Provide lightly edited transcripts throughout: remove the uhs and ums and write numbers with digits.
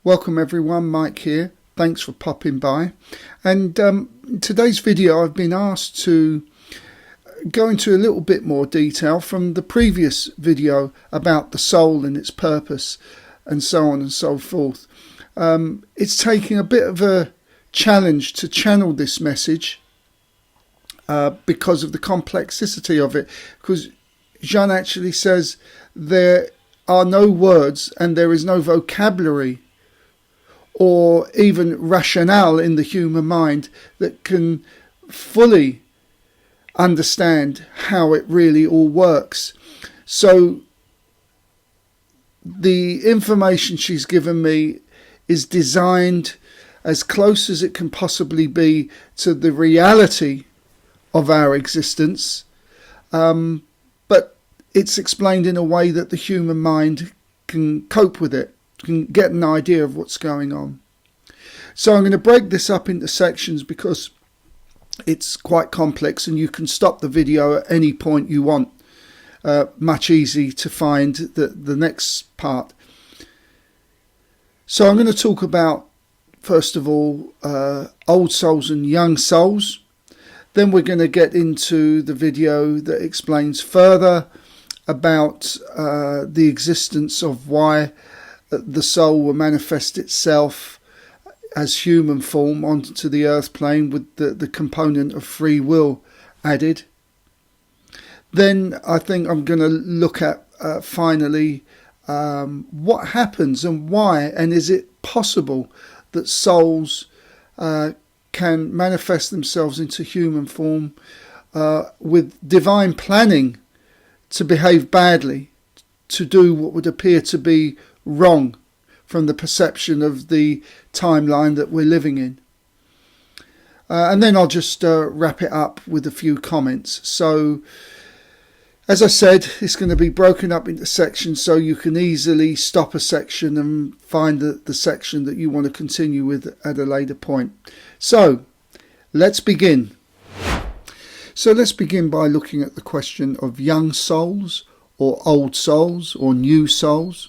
Welcome everyone, Mike here. Thanks for popping by. And in today's video I've been asked to go into a little bit more detail from the previous video about the soul and its purpose and so on and so forth. It's taking a bit of a challenge to channel this message because of the complexity of it, because Jean actually says there are no words and there is no vocabulary or even rationale in the human mind that can fully understand how it really all works. So the information she's given me is designed as close as it can possibly be to the reality of our existence, but it's explained in a way that the human mind can cope with it, can get an idea of what's going on. So I'm going to break this up into sections because it's quite complex and you can stop the video at any point you want. Much easier to find the next part. So I'm going to talk about, first of all, old souls and young souls. Then we're going to get into the video that explains further about the existence of why the soul will manifest itself as human form onto the earth plane with the component of free will added. Then I think I'm going to look at finally what happens and why, and is it possible that souls can manifest themselves into human form with divine planning to behave badly, to do what would appear to be wrong from the perception of the timeline that we're living in. And then I'll just wrap it up with a few comments. So, as I said, it's going to be broken up into sections so you can easily stop a section and find the section that you want to continue with at a later point. So, let's begin. So let's begin by looking at the question of young souls or old souls or new souls.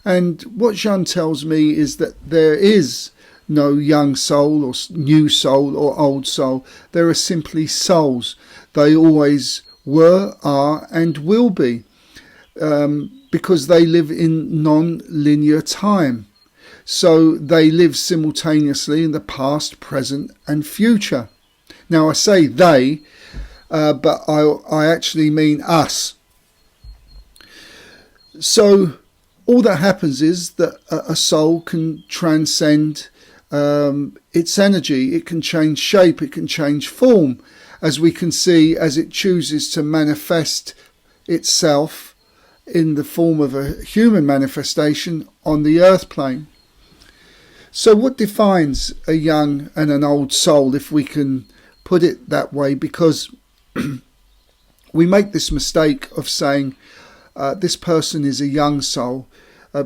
And what Jean tells me is that there is no young soul or new soul or old soul. There are simply souls. They always were, are and will be because they live in non-linear time. So they live simultaneously in the past, present and future. Now I say they, but I actually mean us. So all that happens is that a soul can transcend its energy. It can change shape, it can change form, as we can see, as it chooses to manifest itself in the form of a human manifestation on the earth plane. So what defines a young and an old soul, if we can put it that way? Because we make this mistake of saying this person is a young soul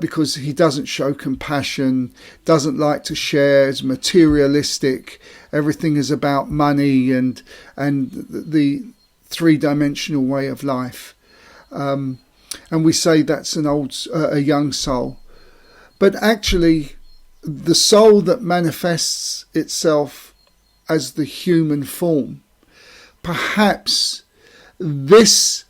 because he doesn't show compassion, doesn't like to share, is materialistic, everything is about money and the three-dimensional way of life. And we say that's a young soul. But actually, the soul that manifests itself as the human form, perhaps this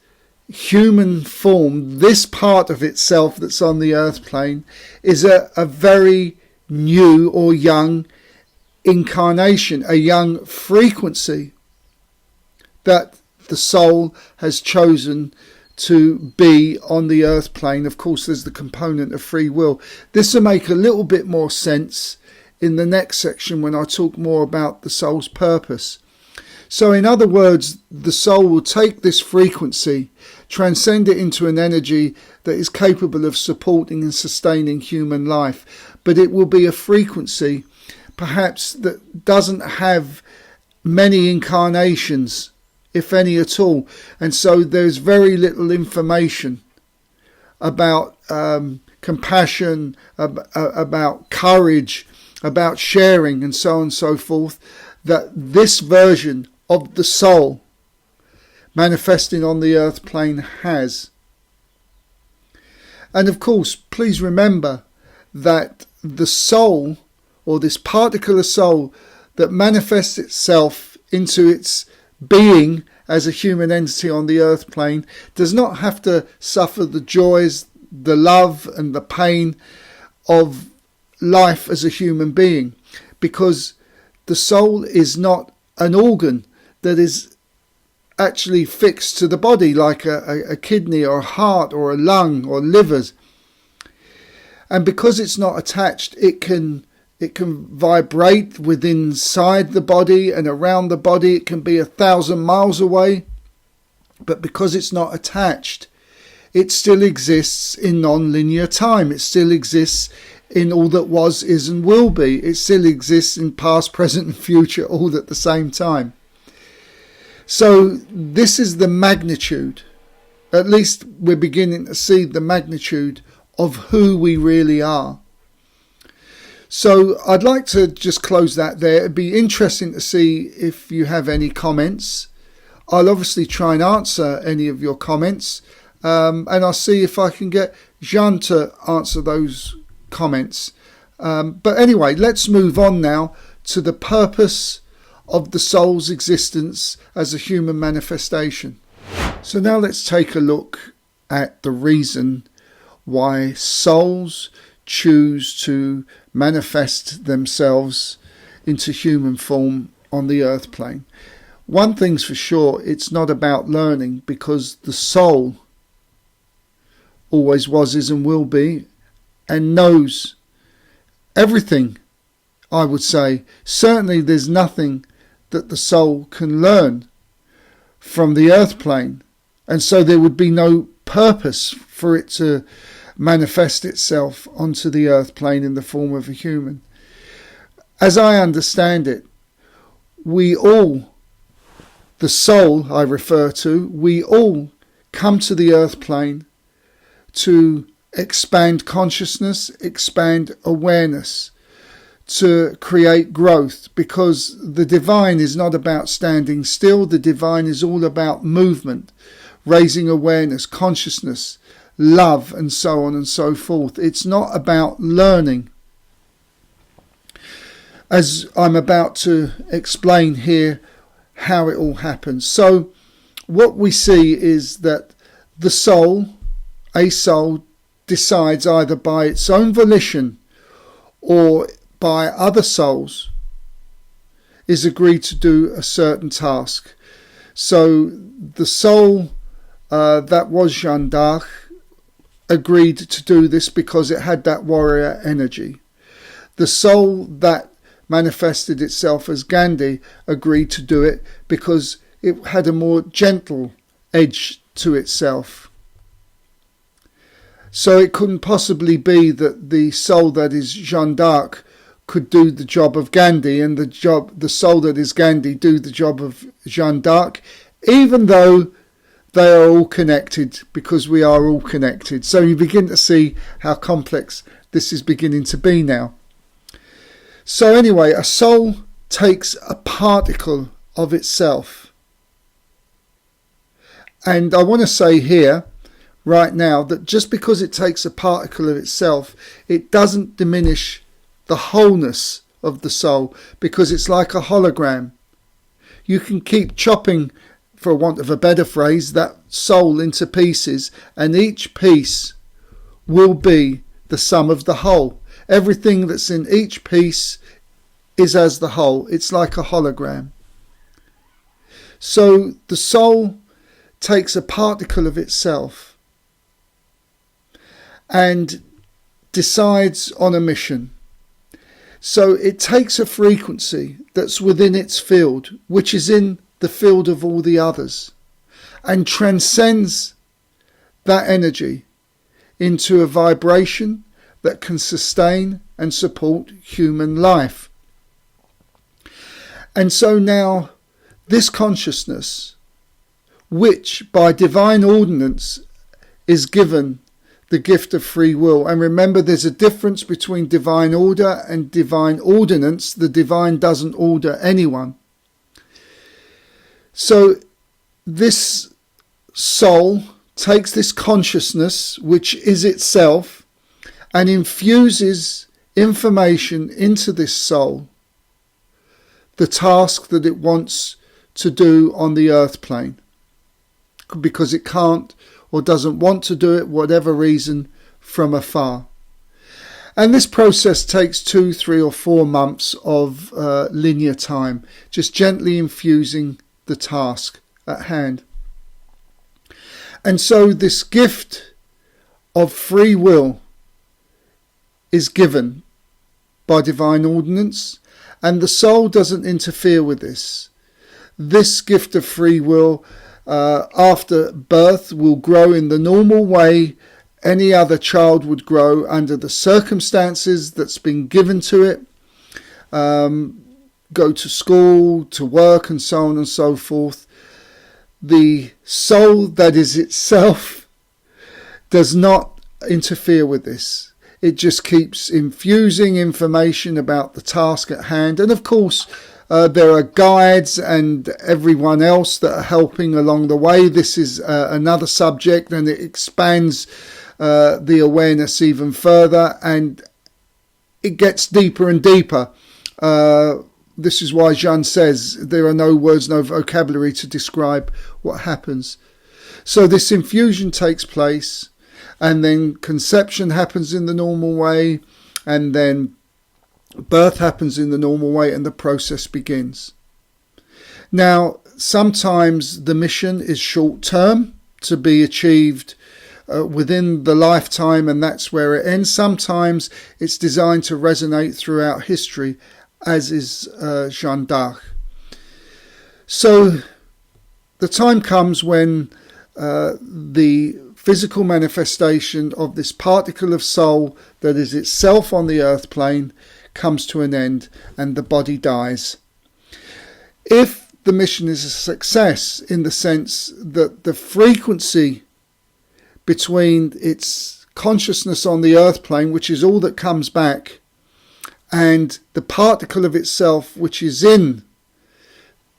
human form, this part of itself that's on the earth plane, is a very new or young incarnation, a young frequency that the soul has chosen to be on the earth plane. Of course, there's the component of free will. This will make a little bit more sense in the next section when I talk more about the soul's purpose. So in other words, the soul will take this frequency, transcend it into an energy that is capable of supporting and sustaining human life. But it will be a frequency perhaps that doesn't have many incarnations, if any at all. And so there's very little information about compassion, about courage, about sharing and so on and so forth, that this version of the soul manifesting on the earth plane has. And of course, please remember that the soul, or this particle of soul that manifests itself into its being as a human entity on the earth plane, does not have to suffer the joys, the love and the pain of life as a human being, because the soul is not an organ that is actually fixed to the body like a kidney or a heart or a lung or livers. And because it's not attached, it can vibrate within inside the body and around the body. It can be 1,000 miles away, but because it's not attached, it still exists in non-linear time. It still exists in all that was, is and will be. It still exists in past, present and future all at the same time. So this is the magnitude, at least we're beginning to see the magnitude of who we really are. So I'd like to just close that there. It'd be interesting to see if you have any comments. I'll obviously try and answer any of your comments, and I'll see if I can get Jean to answer those comments. But anyway, let's move on now to the purpose of the soul's existence as a human manifestation. So now let's take a look at the reason why souls choose to manifest themselves into human form on the earth plane. One thing's for sure, it's not about learning, because the soul always was, is and will be, and knows everything, I would say. Certainly there's nothing that the soul can learn from the earth plane, and so there would be no purpose for it to manifest itself onto the earth plane in the form of a human. As I understand it, we all, the soul I refer to, we all come to the earth plane to expand consciousness, expand awareness, to create growth, because the divine is not about standing still. The divine is all about movement, raising awareness, consciousness, love, and so on and so forth. It's not about learning, as I'm about to explain here how it all happens. So what we see is that the soul, a soul, decides either by its own volition or by other souls, is agreed to do a certain task. So the soul that was Jeanne d'Arc agreed to do this because it had that warrior energy. The soul that manifested itself as Gandhi agreed to do it because it had a more gentle edge to itself. So it couldn't possibly be that the soul that is Jeanne d'Arc could do the job of Gandhi, and the soul that is Gandhi do the job of Jeanne d'Arc, even though they are all connected, because we are all connected. So you begin to see how complex this is beginning to be now. So anyway, a soul takes a particle of itself. And I want to say here, right now, that just because it takes a particle of itself, it doesn't diminish the wholeness of the soul, because it's like a hologram. You can keep chopping, for want of a better phrase, that soul into pieces, and each piece will be the sum of the whole. Everything that's in each piece is as the whole. It's like a hologram. So the soul takes a particle of itself and decides on a mission. So it takes a frequency that's within its field, which is in the field of all the others, and transcends that energy into a vibration that can sustain and support human life. And so now this consciousness, which by divine ordinance is given the gift of free will. And remember, there's a difference between divine order and divine ordinance. The divine doesn't order anyone. So this soul takes this consciousness, which is itself, and infuses information into this soul, the task that it wants to do on the earth plane, because it can't or doesn't want to do it, whatever reason, from afar. And this process takes 2, 3 or 4 months of linear time, just gently infusing the task at hand. And so this gift of free will is given by divine ordinance, and the soul doesn't interfere with this. This gift of free will after birth will grow in the normal way any other child would grow under the circumstances that's been given to it. Go to school, to work, and so on and so forth. The soul that is itself does not interfere with this. It just keeps infusing information about the task at hand. And of course, there are guides and everyone else that are helping along the way. This is another subject, and it expands the awareness even further, and it gets deeper and deeper. This is why Jeanne says there are no words, no vocabulary to describe what happens. So this infusion takes place, and then conception happens in the normal way, and then birth happens in the normal way, and the process begins. Now, sometimes the mission is short term, to be achieved within the lifetime, and that's where it ends. Sometimes it's designed to resonate throughout history, as is Jeanne d'Arc. So the time comes when the physical manifestation of this particle of soul that is itself on the earth plane comes to an end, and the body dies. If the mission is a success, in the sense that the frequency between its consciousness on the earth plane, which is all that comes back, and the particle of itself which is in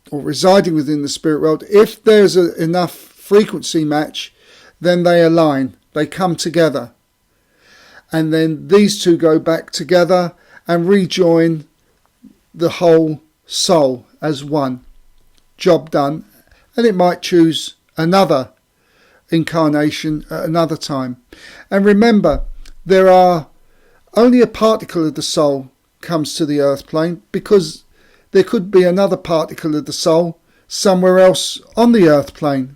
or residing within the spirit world, if there's enough frequency match, then they align, they come together, and then these two go back together and rejoin the whole soul as one. Job done. And it might choose another incarnation at another time. And remember, there are only a particle of the soul comes to the earth plane, because there could be another particle of the soul somewhere else on the earth plane,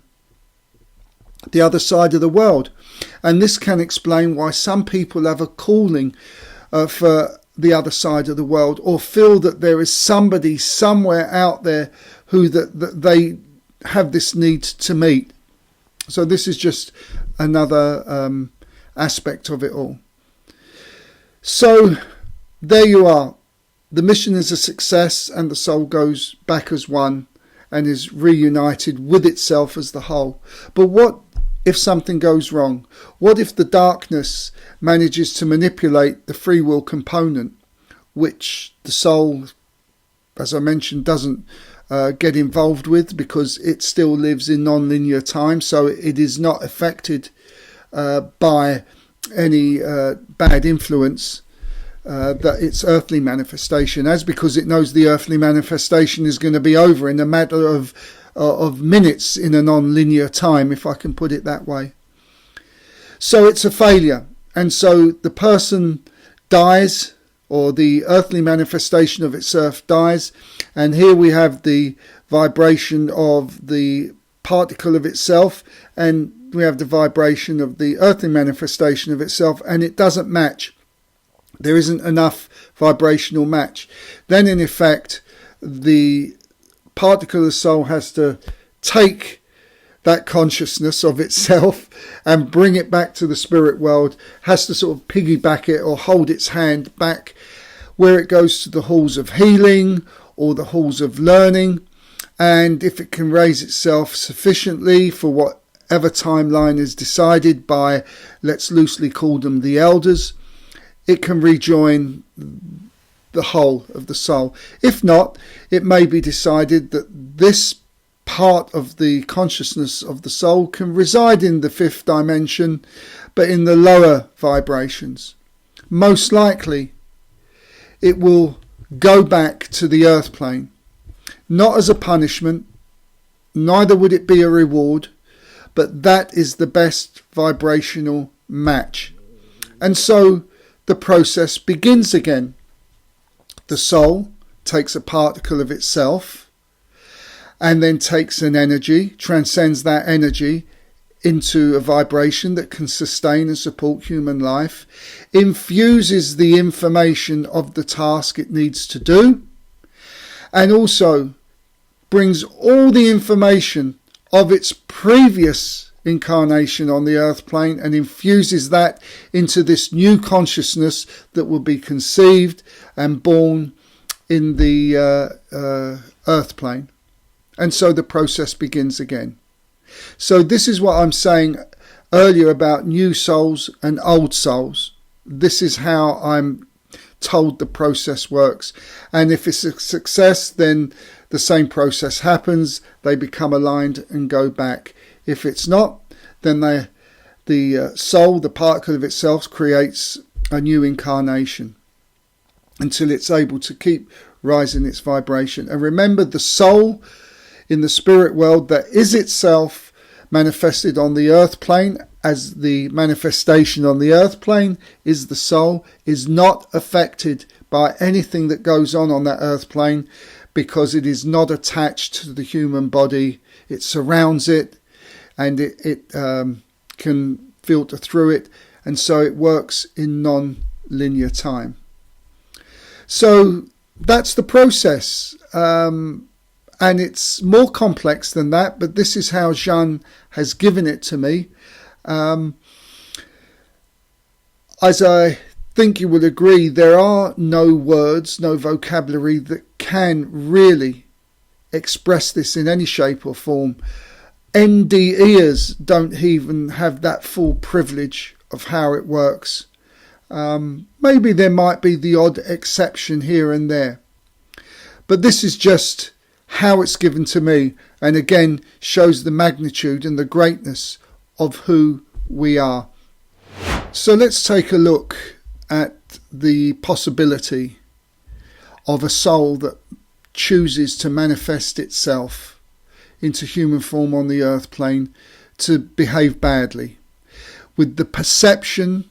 the other side of the world. And this can explain why some people have a calling for the other side of the world, or feel that there is somebody somewhere out there who that they have this need to meet. So this is just another aspect of it all. So there you are. The mission is a success, and the soul goes back as one and is reunited with itself as the whole. But what if something goes wrong? What if the darkness manages to manipulate the free will component, which the soul, as I mentioned, doesn't get involved with, because it still lives in non-linear time, so it is not affected by any bad influence that its earthly manifestation has, because it knows the earthly manifestation is going to be over in a matter of minutes in a non-linear time, if I can put it that way. So it's a failure, and so the person dies, or the earthly manifestation of itself dies, and here we have the vibration of the particle of itself, and we have the vibration of the earthly manifestation of itself, and it doesn't match. There isn't enough vibrational match. Then in effect, the particle of the soul has to take that consciousness of itself and bring it back to the spirit world, has to sort of piggyback it or hold its hand back, where it goes to the halls of healing or the halls of learning, and if it can raise itself sufficiently for whatever timeline is decided by, let's loosely call them the elders, it can rejoin the whole of the soul. If not, it may be decided that this part of the consciousness of the soul can reside in the fifth dimension, but in the lower vibrations. Most likely it will go back to the earth plane. Not as a punishment, neither would it be a reward, but that is the best vibrational match. And so the process begins again. The soul takes a particle of itself and then takes an energy, transcends that energy into a vibration that can sustain and support human life, infuses the information of the task it needs to do, and also brings all the information of its previous incarnation on the earth plane and infuses that into this new consciousness that will be conceived and born in the earth plane. And so the process begins again. So this is what I'm saying earlier about new souls and old souls. This is how I'm told the process works. And if it's a success, then the same process happens. They become aligned and go back. If it's not, then the soul, the particle of itself, creates a new incarnation until it's able to keep rising its vibration. And remember, the soul in the spirit world that is itself manifested on the earth plane, as the manifestation on the earth plane is the soul, is not affected by anything that goes on that earth plane, because it is not attached to the human body. It surrounds it, and it can filter through it, and so it works in non-linear time. So that's the process, and it's more complex than that, but this is how Jeanne has given it to me. As I think you will agree, there are no words, no vocabulary that can really express this in any shape or form. NDEers don't even have that full privilege of how it works. Maybe there might be the odd exception here and there, but this is just how it's given to me, and again shows the magnitude and the greatness of who we are. So let's take a look at the possibility of a soul that chooses to manifest itself into human form on the earth plane to behave badly, with the perception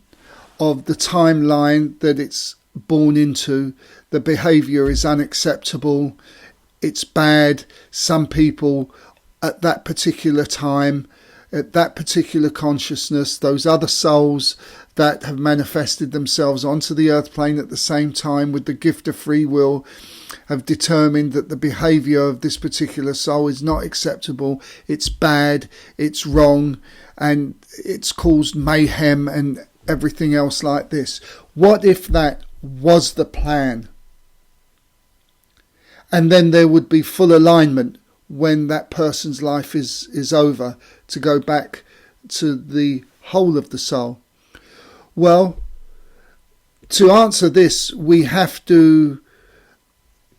of the timeline that it's born into. The behaviour is unacceptable, it's bad. Some people at that particular time, at that particular consciousness, those other souls that have manifested themselves onto the earth plane at the same time with the gift of free will, have determined that the behaviour of this particular soul is not acceptable, it's bad, it's wrong, and it's caused mayhem and everything else like this. What if that was the plan? And then there would be full alignment when that person's life is over, to go back to the whole of the soul. Well, to answer this, we have to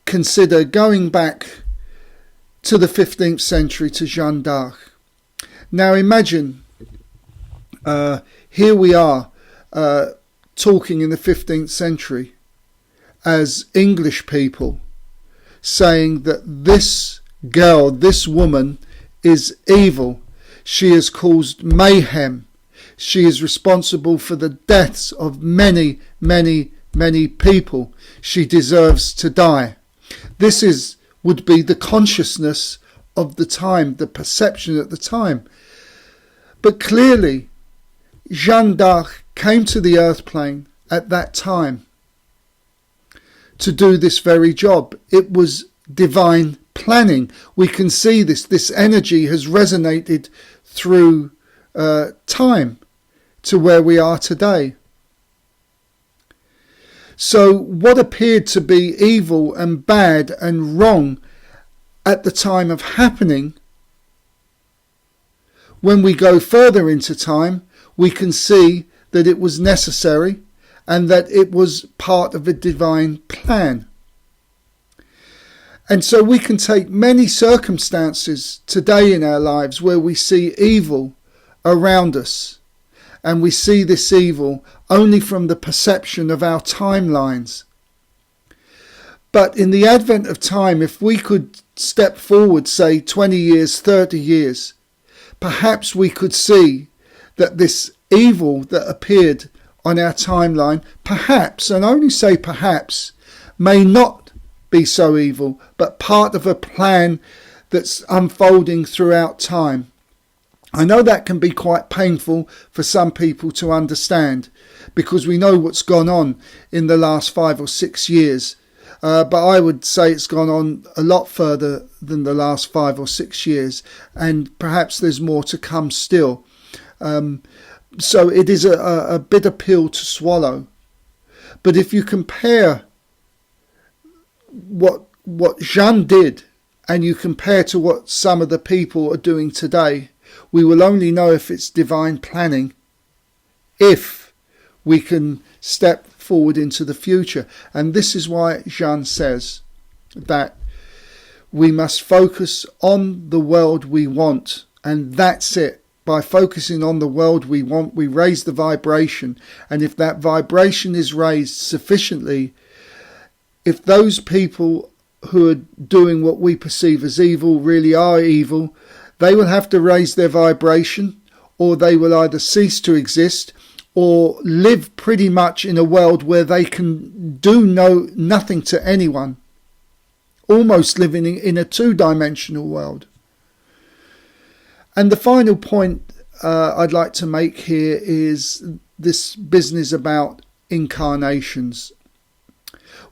consider going back to the 15th century, to Jeanne d'Arc. Now imagine, here we are talking in the 15th century as English people, saying that this girl, this woman, is evil. She has caused mayhem. She is responsible for the deaths of many, many, many people. She deserves to die. This would be the consciousness of the time, the perception at the time. But clearly, Jeanne d'Arc came to the earth plane at that time to do this very job. It was divine planning. We can see this energy has resonated through time to where we are today. So what appeared to be evil and bad and wrong at the time of happening, when we go further into time, we can see that it was necessary and that it was part of a divine plan. And so we can take many circumstances today in our lives where we see evil around us, and we see this evil only from the perception of our timelines. But in the advent of time, if we could step forward, say 20 years, 30 years, perhaps we could see that this evil that appeared on our timeline, perhaps, and only say perhaps, may not be so evil, but part of a plan that's unfolding throughout time. I know that can be quite painful for some people to understand, because we know what's gone on in the last 5 or 6 years. But I would say it's gone on a lot further than the last 5 or 6 years, and perhaps there's more to come still. So it is a bitter pill to swallow. But if you compare what Jeanne did and you compare to what some of the people are doing today, we will only know if it's divine planning if we can step forward into the future. And this is why Jeanne says that we must focus on the world we want, and that's it. By focusing on the world we want, we raise the vibration, and if that vibration is raised sufficiently, if those people who are doing what we perceive as evil really are evil, they will have to raise their vibration, or they will either cease to exist or live pretty much in a world where they can do nothing to anyone, almost living in a two-dimensional world. And the final point I'd like to make here is this business about incarnations.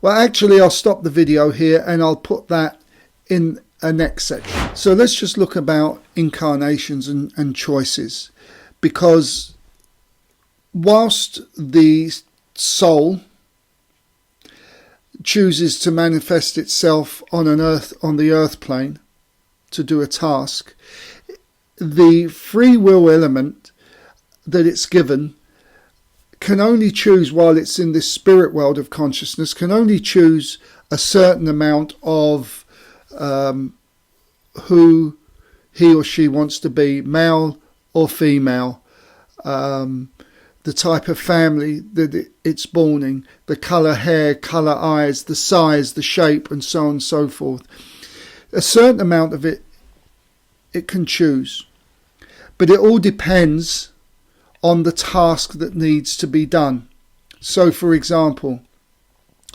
Well, actually, I'll stop the video here and I'll put that in a next section. So let's just look about incarnations and choices, because whilst the soul chooses to manifest itself on the earth plane to do a task, the free will element that it's given can only choose, while it's in this spirit world of consciousness, can only choose a certain amount of who he or she wants to be, male or female, the type of family that it's born in, the colour hair, colour eyes, the size, the shape, and so on and so forth. A certain amount of it can choose. But it all depends on the task that needs to be done. So, for example,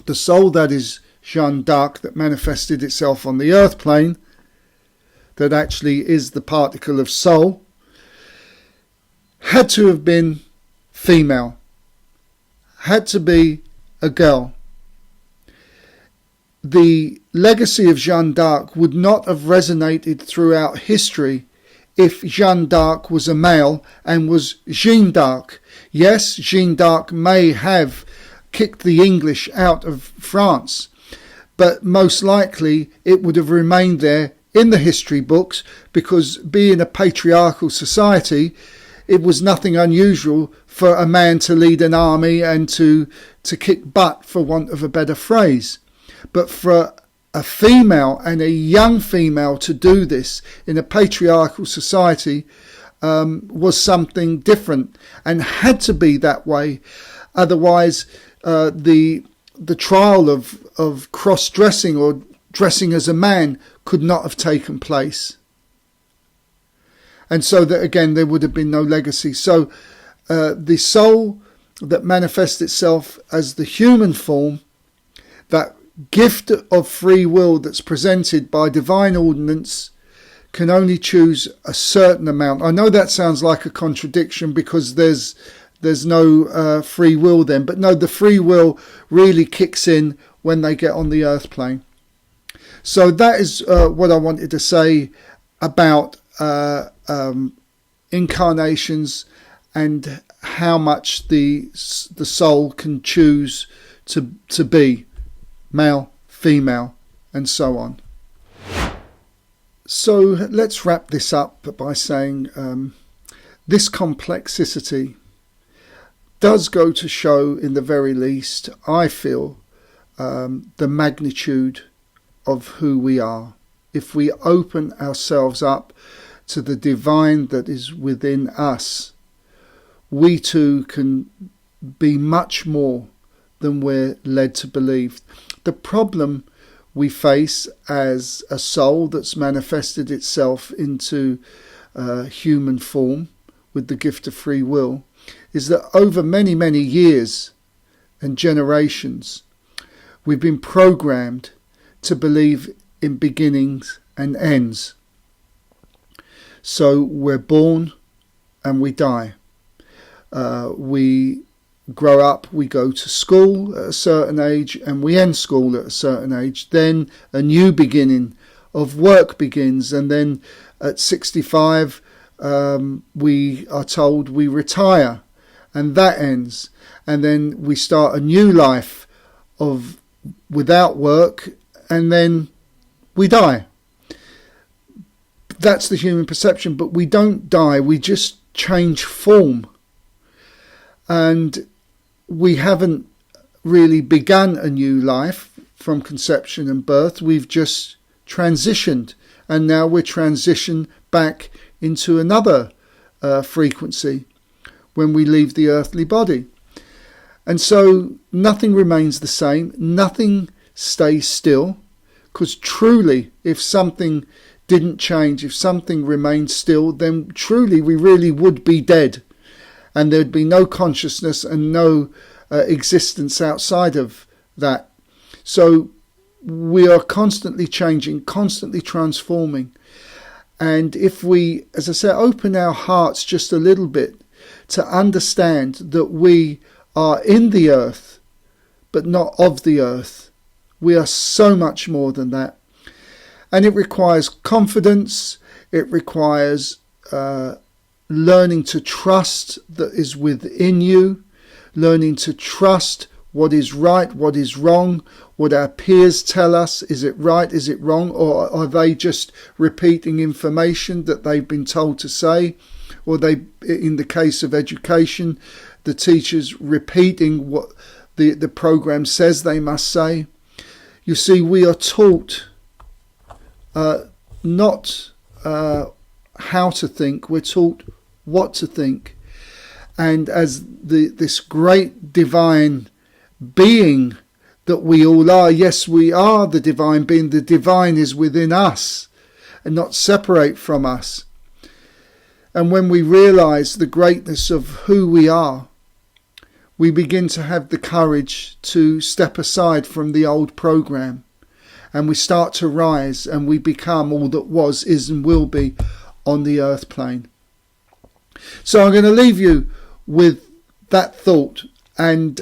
the soul that is Jeanne d'Arc, that manifested itself on the earth plane, that actually is the particle of soul, had to have been female, had to be a girl. The legacy of Jeanne d'Arc would not have resonated throughout history if Jeanne d'Arc was a male and was Jeanne d'Arc. Yes, Jeanne d'Arc may have kicked the English out of France, but most likely it would have remained there in the history books, because being a patriarchal society, it was nothing unusual for a man to lead an army and to kick butt, for want of a better phrase. But for a female, and a young female, to do this in a patriarchal society was something different, and had to be that way. Otherwise, the trial of cross-dressing or dressing as a man could not have taken place. And so that, again, there would have been no legacy. So the soul that manifests itself as the human form, that gift of free will that's presented by divine ordinance, can only choose a certain amount. I know that sounds like a contradiction, because there's no free will then, but no, the free will really kicks in when they get on the earth plane. So that is what I wanted to say about incarnations, and how much the soul can choose to be male, female, and so on. So let's wrap this up by saying this complexity does go to show, in the very least, I feel, the magnitude of who we are. If we open ourselves up to the divine that is within us, we too can be much more than we're led to believe. The problem we face as a soul that's manifested itself into human form with the gift of free will is that over many, many years and generations, we've been programmed to believe in beginnings and ends. So we're born and we die. We grow up, we go to school at a certain age, and we end school at a certain age. Then a new beginning of work begins, and then at 65 we are told we retire, and that ends. And then we start a new life of without work, and then we die. That's the human perception, but we don't die, we just change form. And we haven't really begun a new life from conception and birth. We've just transitioned, and now we're transitioned back into another frequency when we leave the earthly body. And so nothing remains the same, nothing stays still, because truly, if something didn't change, if something remained still, then truly we really would be dead. And there'd be no consciousness and no existence outside of that. So we are constantly changing, constantly transforming. And if we, as I said, open our hearts just a little bit to understand that we are in the earth, but not of the earth. We are so much more than that. And it requires confidence. It requires learning to trust that is within you, learning to trust what is right, what is wrong, what our peers tell us. Is it right? Is it wrong? Or are they just repeating information that they've been told to say? Or they, in the case of education, the teachers repeating what the program says they must say. You see, we are taught not how to think, we're taught what to think. And as this great divine being that we all are, yes, we are the divine being, the divine is within us and not separate from us. And when we realize the greatness of who we are, we begin to have the courage to step aside from the old program, and we start to rise, and we become all that was, is and will be on the earth plane. So I'm going to leave you with that thought, and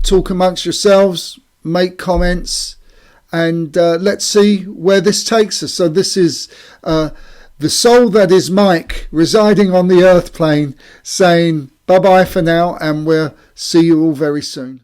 talk amongst yourselves, make comments, and let's see where this takes us. So this is the soul that is Mike, residing on the earth plane, saying bye-bye for now, and we'll see you all very soon.